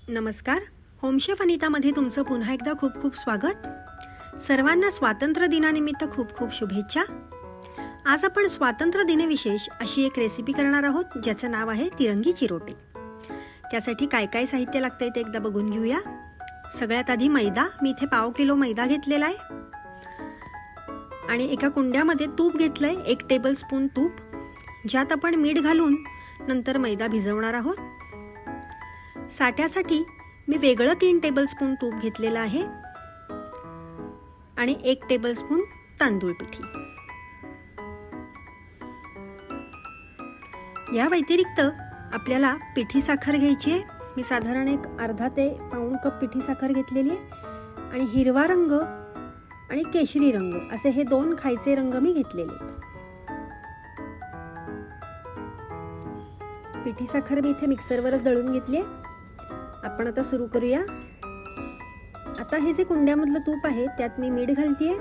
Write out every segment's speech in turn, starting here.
नमस्कार. Home chef अनितामध्ये तुमचं पुन्हा एकदा खूप खूप स्वागत. सर्वांना स्वातंत्र्य दिनानिमित्त खूप खूप शुभेच्छा. आज आपण स्वातंत्र्य दिनविशेष अशी एक रेसिपी करणार आहोत ज्याचं नाव आहे तिरंगी चिरोटे. त्यासाठी काय काय साहित्य लागतंय ते एकदा बघून घेऊया. सगळ्यात आधी मैदा. मी इथे 1/2 किलो मैदा घेतलेला आहे आणि एका कुंड्यामध्ये तूप घेतलंय, 1 टेबलस्पून तूप, ज्यात आपण मीठ घालून नंतर मैदा भिजवणार आहोत. साठ्यासाठी मी वेगळं 3 टेबलस्पून तूप घेतलेलं आहे आणि 1 टेबलस्पून तांदूळ पिठी. या व्यतिरिक्त आपल्याला पिठी साखर घ्यायची आहे. मी साधारण एक अर्धा ते पाऊण कप पिठी साखर घेतलेली आहे आणि हिरवा रंग आणि केशरी रंग असे हे 2 खायचे रंग मी घेतलेले आहेत. पिठी साखर मी इथे मिक्सरवरच दळून घेतली आहे. आपण आता सुरू करूया. आता हे जे कुंड्यामधलं तूप आहे त्यात मी मीठ घालतेय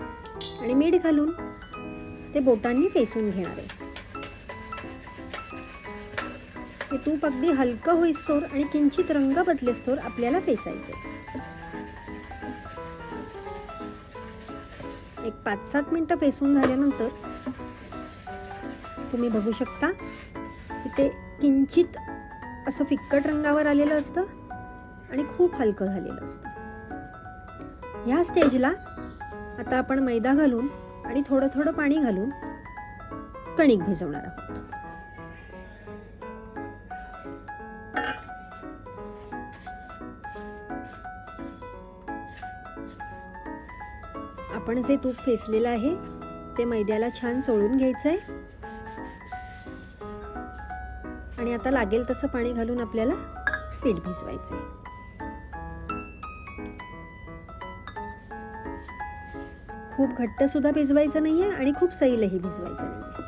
आणि मीठ घालून ते बोटांनी फेसून घेणार आहे. हे तूप अगदी हलकं होईस्तोवर आणि किंचित रंग बदलेस्तोवर आपल्याला फेसायचे. एक 5-7 मिनिटं फेसून झाल्यानंतर तुम्ही बघू शकता की ते किंचित असं फिक्कट रंगावर आलेलं असतं आणि खूप हलकं झालेलं असतं. ह्या स्टेजला आता आपण मैदा घालून आणि थोडं थोडं पाणी घालून कणिक भिजवणार आहोत. आपण जे तूप फेसलेलं आहे ते मैद्याला छान चोळून घ्यायचंय आणि आता लागेल तसं पाणी घालून आपल्याला पीठ भिजवायचंय. खूप घट्ट सुद्धा भिजवायचं नाहीये आणि खूप सैलही भिजवायचं नाहीये.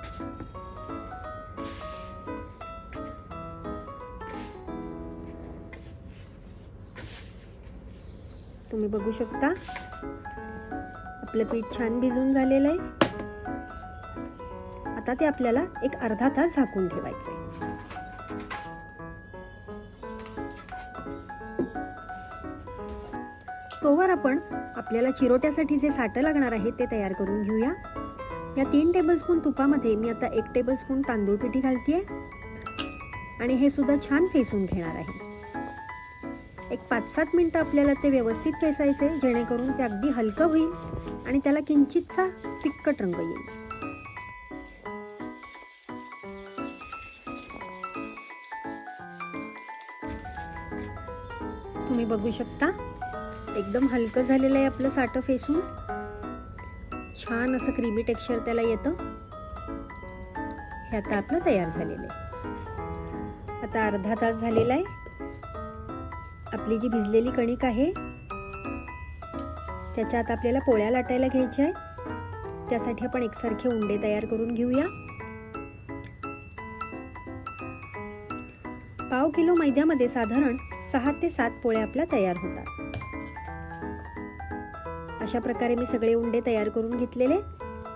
तुम्ही बघू शकता आपलं पीठ छान भिजून झालेलं आहे. आता ते आपल्याला एक अर्धा तास झाकून ठेवायचंय. तोवर आपण आपल्याला चिरोट्यासाठी जे साठं लागणार आहे ते तयार करून घेऊया. या 3 टेबलस्पून तुपामध्ये मी आता 1 टेबलस्पून तांदूळ पिठी घालतेय आणि हे सुद्धा छान फेसून घेणार आहे. एक 5-7 मिनिटं आपल्याला ते व्यवस्थित फेसायचे जेणेकरून ते अगदी हलकं होईल आणि त्याला किंचितसा फिक्कट रंग येईल. तुम्ही बघू शकता एकदम हलकं झालेलं आहे आपलं साठं फेसून. छान असं क्रीमी टेक्स्चर त्याला येतं. हे आता आपलं तयार झालेलं आहे. आता अर्धा तास झालेला आहे. आपली जी भिजलेली कणिक आहे त्याच्यात आपल्याला पोळ्या लाटायला घ्यायच्या आहेत. त्यासाठी आपण एकसारखे उंडे तयार करून घेऊया. 1/2 किलो मैद्यामध्ये साधारण 6 ते 7 पोळ्या आपल्या तयार होतात. अशा प्रकारे मी सगळे उंडे तयार करून घेतलेले.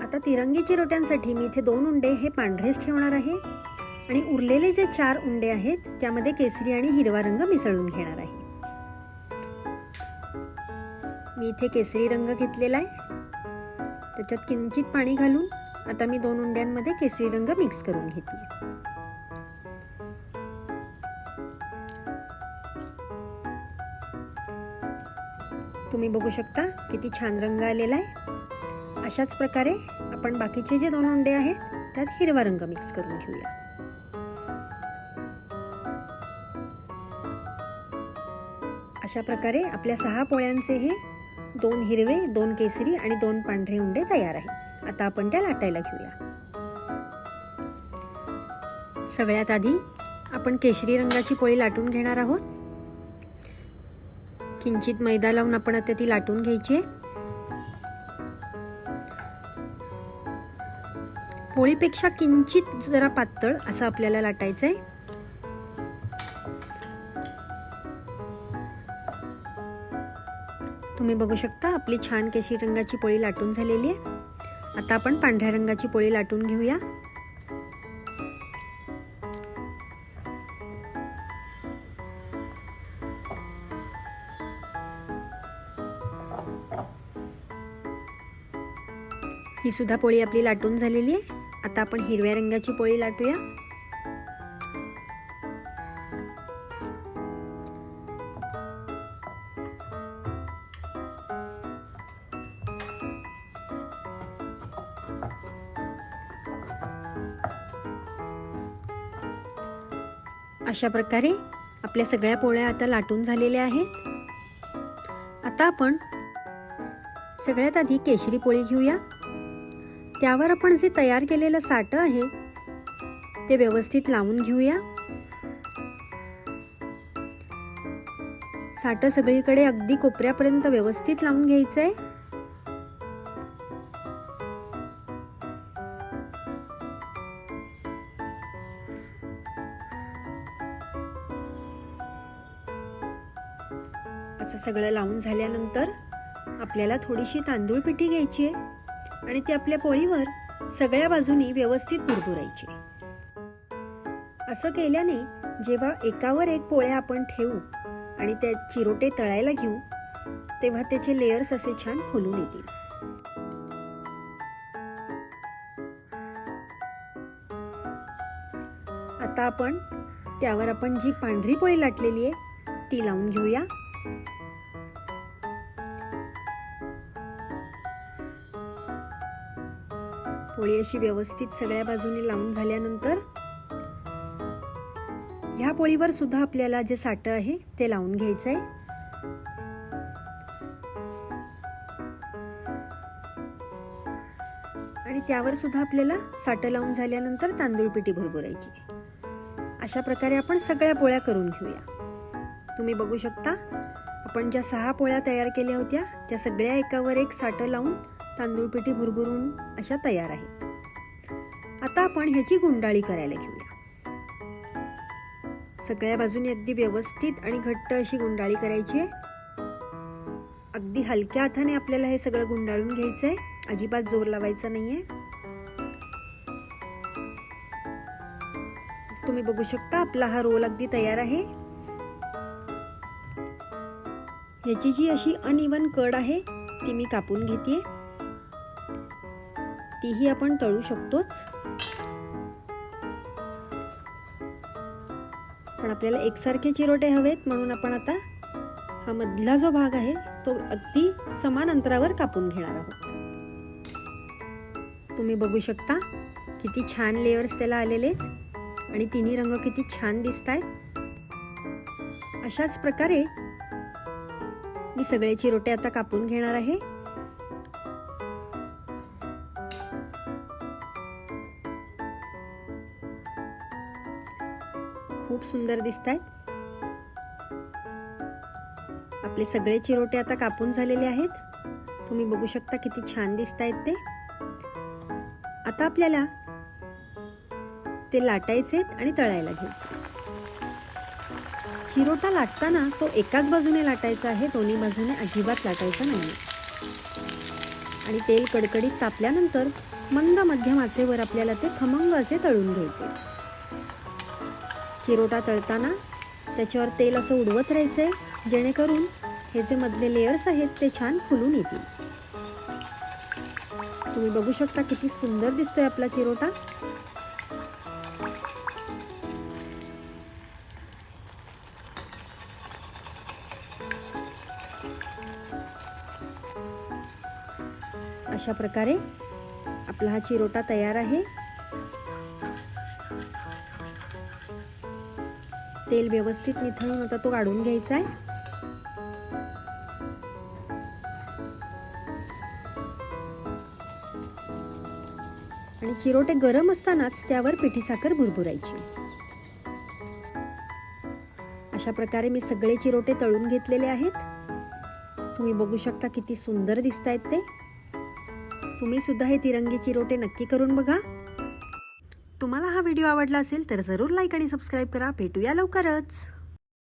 आता तिरंगी चिरोट्यांसाठी मी इथे 2 उंडे हे पांढरेच ठेवणार आहे आणि उरलेले जे 4 उंडे आहेत त्यामध्ये केसरी आणि हिरवा रंग मिसळून घेणार आहे. मी इथे केसरी रंग घेतलेला आहे. त्याच्यात किंचित पाणी घालून आता मी 2 उंड्यांमध्ये केसरी रंग मिक्स करून घेते. तुम्ही बघू शकता किती छान रंग आलेला आहे. अशाच प्रकारे आपण बाकीचे जे 2 उंडे आहेत त्यात हिरवा रंग मिक्स करून घेऊया. अशा प्रकारे आपल्या 6 पोळ्यांचे हे 2 हिरवे, 2 केसरी आणि 2 पांढरे उंडे तयार आहेत. आता आपण त्या लाटायला घेऊया. सगळ्यात आधी आपण केशरी रंगाची पोळी लाटून घेणार आहोत. किंचित मैदा लावून आपण आता ती लाटून घ्यायची आहे. पोळीपेक्षा किंचित जरा पातळ असं आपल्याला लाटायचंय. तुम्ही बघू शकता आपली छान केशरी रंगाची पोळी लाटून झालेली आहे. आता आपण पांढऱ्या रंगाची पोळी लाटून घेऊया. ही सुद्धा पोळी आपली लाटून झालेली आहे. आता आपण हिरव्या रंगाची पोळी लाटूया. अशा प्रकारे आपल्या सगळ्या पोळ्या आता लाटून झालेल्या आहेत. आता आपण सगळ्यात आधी केशरी पोळी घेऊया. त्यावर आपण जे तयार केलेलं साटं आहे ते व्यवस्थित लावून घेऊया. साटं सगळीकडे अगदी कोपऱ्यापर्यंत व्यवस्थित लावून घ्यायचंय. असं सगळं लावून झाल्यानंतर आपल्याला थोडीशी तांदूळ पिठी घ्यायची आहे आणि ती आपल्या पोळीवर सगळ्या बाजूनी व्यवस्थित भुरभुरायची. असं केल्याने जेव्हा एकावर एक पोळ्या आपण ठेवू आणि त्या चिरोटे तळायला घेऊ तेव्हा त्याचे लेयर्स असे छान फुलून येतील. आता आपण त्यावर आपण जी पांढरी पोळी लाटलेली आहे ती लावून घेऊया. पोळी अशी व्यवस्थित सगळ्या बाजूने लावून झाल्यानंतर ह्या पोळीवर सुद्धा आपल्याला जे साटं आहे ते लावून घ्यायचंय. आणि त्यावर सुद्धा आपल्याला साटं लावून झाल्यानंतर तांदूळ पिठी भुरभुरायची. अशा प्रकारे आपण सगळ्या पोळ्या करून घेऊया. तुम्ही बघू शकता आपण ज्या 6 पोळ्या तयार केल्या होत्या त्या सगळ्या एकावर एक साटं लावून तांदूळ पिठी भुरभुरून अशा तयार आहेत. आता आपण ह्याची गुंडाळी करायला घेऊया. सगळ्या बाजूने अगदी व्यवस्थित आणि घट्ट अशी गुंडाळी करायची आहे. अगदी हलक्या हाताने आपल्याला हे सगळं गुंडाळून घ्यायचंय. अजिबात जोर लावायचा नाहीये. तुम्ही बघू शकता आपला हा रोल अगदी तयार आहे. याची जी अशी अनइवन कड आहे ती मी कापून घेतेय. तीही आपण तळू शकतोच, पण आपल्याला एकसारखे चिरोटे हवेत म्हणून आपण आता हा मधला जो भाग आहे तो अगदी समान अंतरावर कापून घेणार आहोत. तुम्ही बघू शकता किती छान लेयर्स त्याला आलेले आहेत आणि तिन्ही रंग किती छान दिसत आहेत. अशाच प्रकारे मी सगळे चिरोटे आता कापून घेणार आहे. खूप सुंदर दिसत आहेत. आपले सगळे चिरोटे आता कापून झालेले आहेत. तुम्ही बघू शकता किती छान दिसत आहेत ते. आता आपल्याला ते लाटायचे आणि तळायला घ्यायचे. चिरोटा लाटताना तो एकाच बाजूने लाटायचा आहे, दोन्ही बाजूने अजिबात लाटायचा नाही. आणि तेल कडकडीत तापल्यानंतर मंद मध्यम आचेवर आपल्याला ते खमंग असे तळून घ्यायचे. चिरोटा तळताना त्याच्यावर तेल असं उडवत राहायचंय जेणेकरून हे जे मधले लेयर्स आहेत ते छान फुलून येतील. तुम्ही बघू शकता किती सुंदर दिसतोय आपला चिरोटा. अशा प्रकारे आपला हा चिरोटा तयार आहे. तेल व्यवस्थित निथळून आता तो काढून घ्यायचा आहे. आणि चिरोटे गरम असतानाच त्यावर पिठी साखर भुरभुरायची. अशा प्रकारे मी सगळे चिरोटे तळून घेतलेले आहेत. तुम्ही बघू शकता किती सुंदर दिसत आहेत ते. तुम्ही सुद्धा हे तिरंगी चिरोटे नक्की करून बघा. तुम्हाला हा व्हिडिओ आवडला असेल तर जरूर लाईक आणि सबस्क्राईब करा. भेटूया लवकरच.